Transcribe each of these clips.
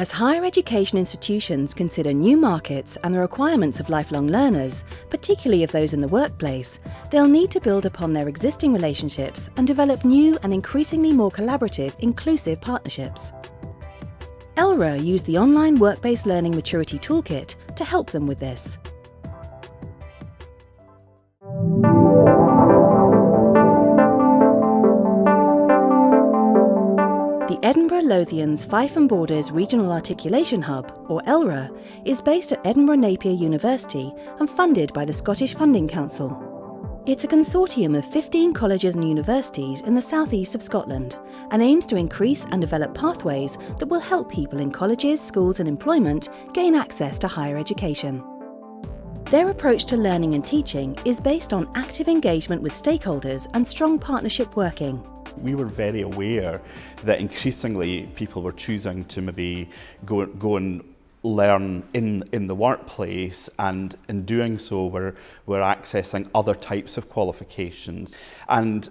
As higher education institutions consider new markets and the requirements of lifelong learners, particularly of those in the workplace, they'll need to build upon their existing relationships and develop new and increasingly more collaborative, inclusive partnerships. ELRA used the online Work-Based Learning Maturity Toolkit to help them with this. The Edinburgh Lothians Fife and Borders Regional Articulation Hub, or ELRA, is based at Edinburgh Napier University and funded by the Scottish Funding Council. It's a consortium of 15 colleges and universities in the southeast of Scotland and aims to increase and develop pathways that will help people in colleges, schools and employment gain access to higher education. Their approach to learning and teaching is based on active engagement with stakeholders and strong partnership working. We were very aware that increasingly people were choosing to maybe go and learn in the workplace, and in doing so we're accessing other types of qualifications. And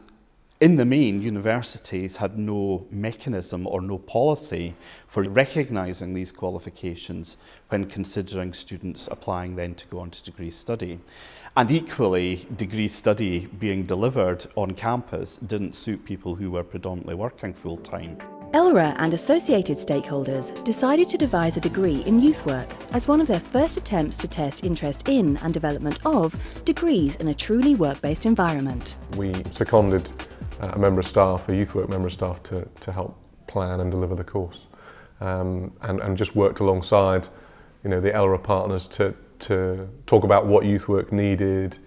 in the main, universities had no mechanism or no policy for recognising these qualifications when considering students applying then to go on to degree study. And equally, degree study being delivered on campus didn't suit people who were predominantly working full-time. ELRA and associated stakeholders decided to devise a degree in youth work as one of their first attempts to test interest in and development of degrees in a truly work-based environment. We seconded a member of staff, a youth work member of staff, to help plan and deliver the course, and just worked alongside, the ELRA partners to talk about what youth work needed,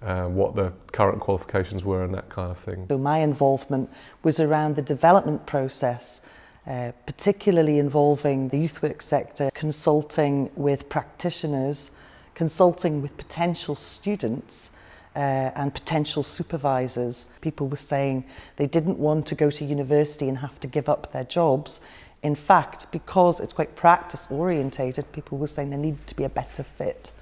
what the current qualifications were and that kind of thing. So my involvement was around the development process, particularly involving the youth work sector, consulting with practitioners, consulting with potential students and potential supervisors. People were saying they didn't want to go to university and have to give up their jobs. In fact, because it's quite practice orientated, people were saying there needed to be a better fit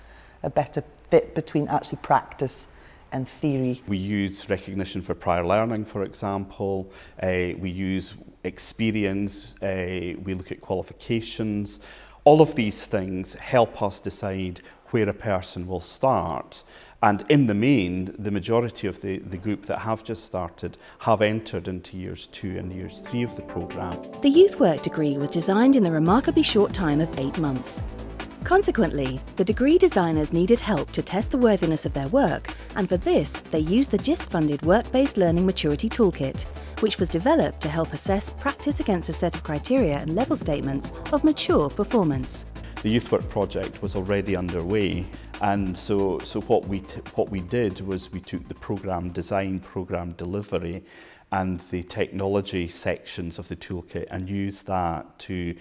between actually practice and theory. We use recognition for prior learning, for example. We use experience. We look at qualifications. All of these things help us decide where a person will start. And in the main, the majority of the group that have just started have entered into years 2 and years 3 of the programme. The youth work degree was designed in the remarkably short time of 8 months. Consequently, the degree designers needed help to test the worthiness of their work, and for this they used the Jisc-funded Work-Based Learning Maturity Toolkit, which was developed to help assess practice against a set of criteria and level statements of mature performance. The youth work project was already underway, and so what we did was we took the programme design, programme delivery and the technology sections of the toolkit and used that to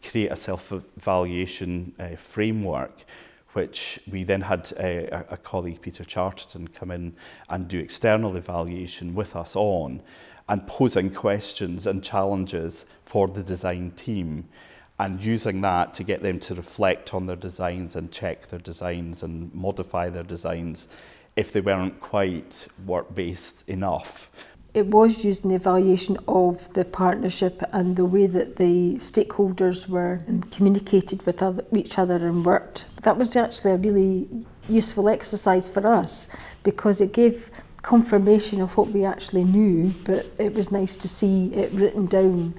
create a self-evaluation framework, which we then had a colleague, Peter Charterton, come in and do external evaluation with us on, and posing questions and challenges for the design team, and using that to get them to reflect on their designs and check their designs and modify their designs if they weren't quite work-based enough. It was used in the evaluation of the partnership and the way that the stakeholders were and communicated with each other and worked. That was actually a really useful exercise for us because it gave confirmation of what we actually knew, but it was nice to see it written down.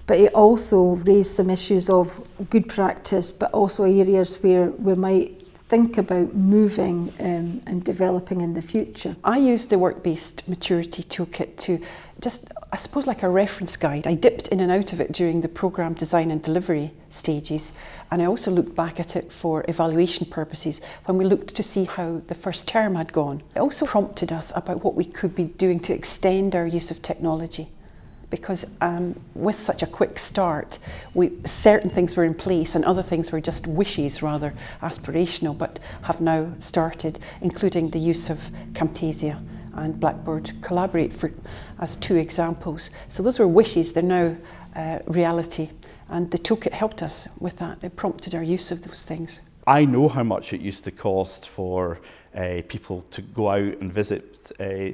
But it also raised some issues of good practice, but also areas where we might think about moving and developing in the future. I used the Work-Based Maturity Toolkit to just, I suppose, like a reference guide. I dipped in and out of it during the programme design and delivery stages, and I also looked back at it for evaluation purposes when we looked to see how the first term had gone. It also prompted us about what we could be doing to extend our use of technology. Because with such a quick start, certain things were in place and other things were just wishes, rather aspirational, but have now started, including the use of Camtasia and Blackboard Collaborate as 2 examples. So those were wishes, they're now reality, and the toolkit helped us with that. It prompted our use of those things. I know how much it used to cost for people to go out and visit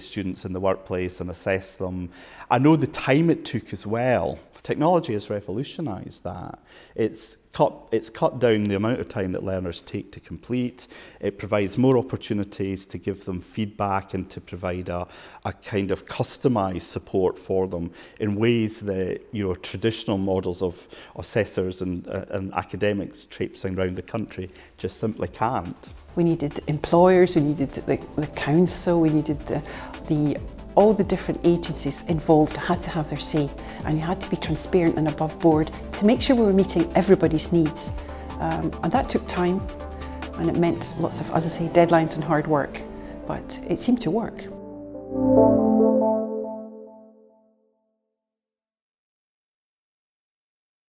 students in the workplace and assess them. I know the time it took as well Technology has revolutionised that. It's cut down the amount of time that learners take to complete. It provides more opportunities to give them feedback and to provide a kind of customised support for them in ways that traditional models of assessors and academics traipsing around the country just simply can't. We needed employers, we needed the council, we needed all the different agencies involved had to have their say, and you had to be transparent and above board to make sure we were meeting everybody's needs. And that took time, and it meant lots of, as I say, deadlines and hard work, but it seemed to work.